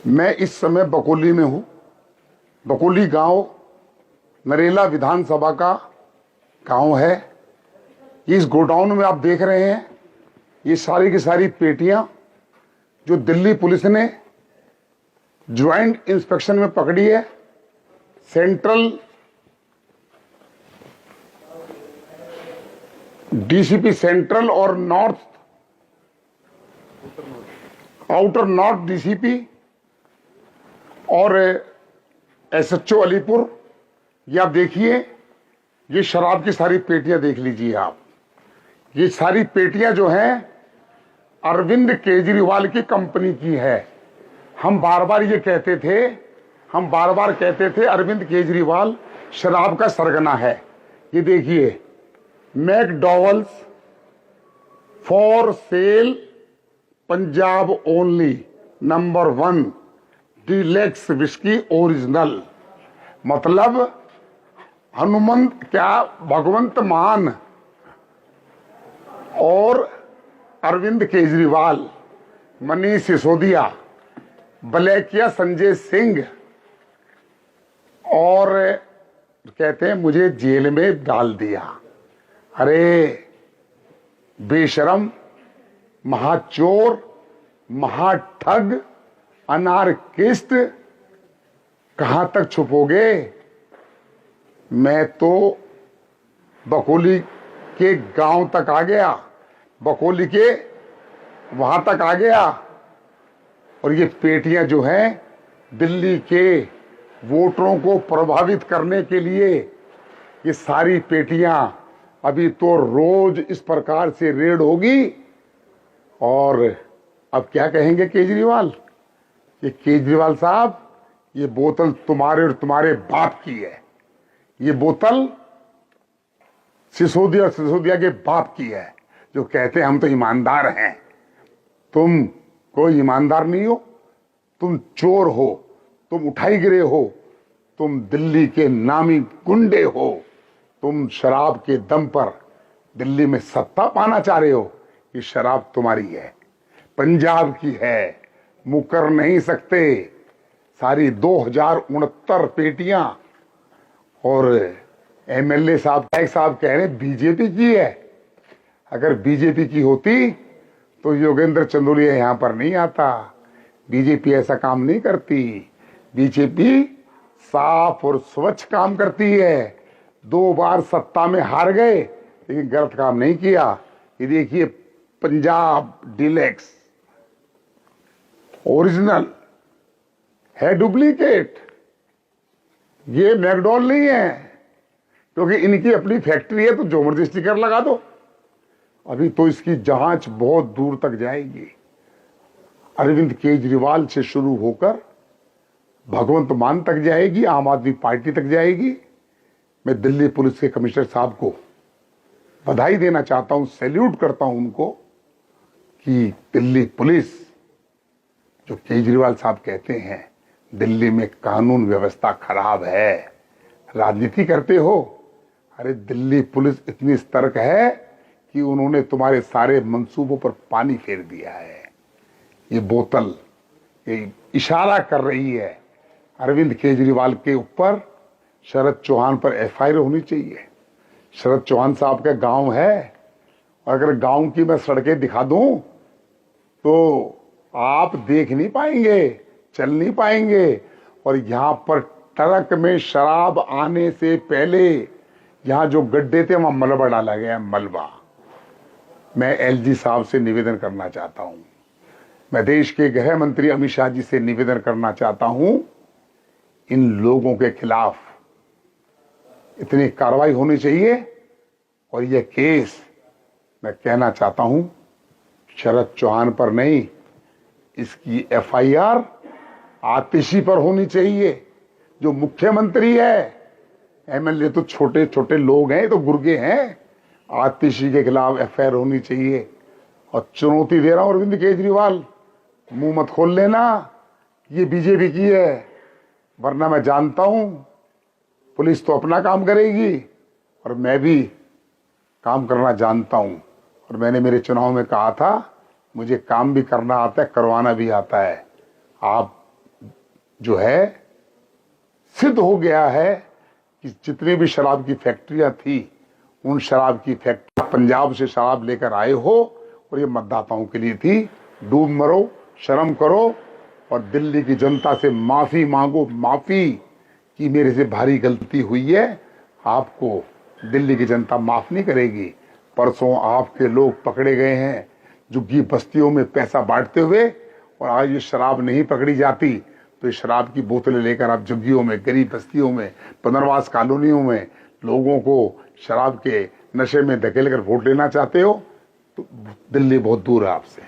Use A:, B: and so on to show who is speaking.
A: मैं इस समय बकोली में हूं। बकोली गांव नरेला विधानसभा का गांव है। इस गोडाउन में आप देख रहे हैं ये सारी की सारी पेटियां जो दिल्ली पुलिस ने ज्वाइंट इंस्पेक्शन में पकड़ी है। सेंट्रल डीसीपी सेंट्रल और नॉर्थ आउटर नॉर्थ डीसीपी और एसएचओ अलीपुर, ये आप देखिए, ये शराब की सारी पेटियां देख लीजिए आप। ये सारी पेटियां जो हैं अरविंद केजरीवाल की कंपनी की है। हम बार बार कहते थे अरविंद केजरीवाल शराब का सरगना है। ये देखिए, McDowell's for sale Punjab only number 1 deluxe whisky original, मतलब हनुमंत क्या भगवंत मान और अरविंद केजरीवाल, मनीष सिसोदिया, बलेकिया संजय सिंह, और कहते हैं मुझे जेल में डाल दिया। अरे बेशरम, महाचोर, महाठग, अनारकिस्ट, कहां तक छुपोगे? मैं तो बकोली के गांव तक आ गया, बकोली के वहां तक आ गया, और ये पेटियां जो हैं दिल्ली के वोटरों को प्रभावित करने के लिए, ये सारी पेटियां अभी तो रोज इस प्रकार से रेड होगी। और अब क्या कहेंगे केजरीवाल? ये केजरीवाल साहब, ये बोतल तुम्हारे और तुम्हारे बाप की है। ये बोतल सिसोदिया के बाप की है, जो कहते हैं हम तो ईमानदार हैं। तुम कोई ईमानदार नहीं हो, तुम चोर हो, तुम उठाई गिरे हो, तुम दिल्ली के नामी गुंडे हो, तुम शराब के दम पर दिल्ली में सत्ता पाना चाह रहे हो। ये शराब तुम्हारी है, पंजाब की है, मुकर नहीं सकते। सारी 2069 पेटियां, और एमएलए साहब कह रहे बीजेपी की है। अगर बीजेपी की होती तो योगेंद्र चंदोलिया यहां पर नहीं आता। बीजेपी ऐसा काम नहीं करती। बीजेपी साफ और स्वच्छ काम करती है। 2 बार सत्ता में हार गए लेकिन गलत काम नहीं किया। ये देखिए, पंजाब डीलक्स ओरिजिनल है, डुप्लीकेट। ये मैकडॉल नहीं है, क्योंकि इनकी अपनी फैक्ट्री है तो जो मर्जी स्टिकर लगा दो। अभी तो इसकी जांच बहुत दूर तक जाएगी। अरविंद केजरीवाल से शुरू होकर भगवंत मान तक जाएगी, आम आदमी पार्टी तक जाएगी। मैं दिल्ली पुलिस के कमिश्नर साहब को बधाई देना चाहता हूं, सैल्यूट करता हूं उनको, कि दिल्ली पुलिस, जो केजरीवाल साहब कहते हैं दिल्ली में कानून व्यवस्था खराब है, राजनीति करते हो। अरे दिल्ली पुलिस इतनी सतर्क है कि उन्होंने तुम्हारे सारे मंसूबों पर पानी फेर दिया है। ये बोतल ये इशारा कर रही है अरविंद केजरीवाल के ऊपर। शरद चौहान पर एफआईआर होनी चाहिए। शरद चौहान साहब का गांव है, और अगर गांव की मैं सड़कें दिखा दूं तो आप देख नहीं पाएंगे, चल नहीं पाएंगे। और यहां पर ट्रक में शराब आने से पहले यहां जो गड्ढे थे वहां मलबा डाला गया, मलबा। मैं एलजी साहब से निवेदन करना चाहता हूं, मैं देश के गृह मंत्री अमित शाह जी से निवेदन करना चाहता हूं, इन लोगों के खिलाफ इतनी कार्रवाई होनी चाहिए। और यह केस, मैं कहना चाहता हूं, शरद चौहान पर नहीं, इसकी एफआईआर आतिशी पर होनी चाहिए, जो मुख्यमंत्री है। एमएलए तो छोटे छोटे लोग हैं, तो गुर्गे हैं। आतिशी के खिलाफ एफआईआर होनी चाहिए। और चुनौती दे रहा हूं अरविंद केजरीवाल, मुंह मत खोल लेना ये बीजेपी की है, वरना मैं जानता हूं पुलिस तो अपना काम करेगी और मैं भी काम करना जानता हूं। और मैंने मेरे चुनाव में कहा था, मुझे काम भी करना आता है, करवाना भी आता है। आप जो है सिद्ध हो गया है कि जितनी भी शराब की फैक्ट्रियां थी, उन शराब की फैक्ट्री पंजाब से शराब लेकर आए हो और ये मतदाताओं के लिए थी। डूब मरो, शर्म करो और दिल्ली की जनता से माफी मांगो, माफी कि मेरे से भारी गलती हुई है। आपको दिल्ली की जनता माफ नहीं करेगी। परसों आपके लोग पकड़े गए हैं झुग्गी बस्तियों में पैसा बांटते हुए, और आज ये शराब नहीं पकड़ी जाती तो ये शराब की बोतलें लेकर आप झुग्गियों में, गरीब बस्तियों में, पुनर्वास कॉलोनियों में लोगों को शराब के नशे में धकेल कर वोट लेना चाहते हो तो दिल्ली बहुत दूर है आपसे।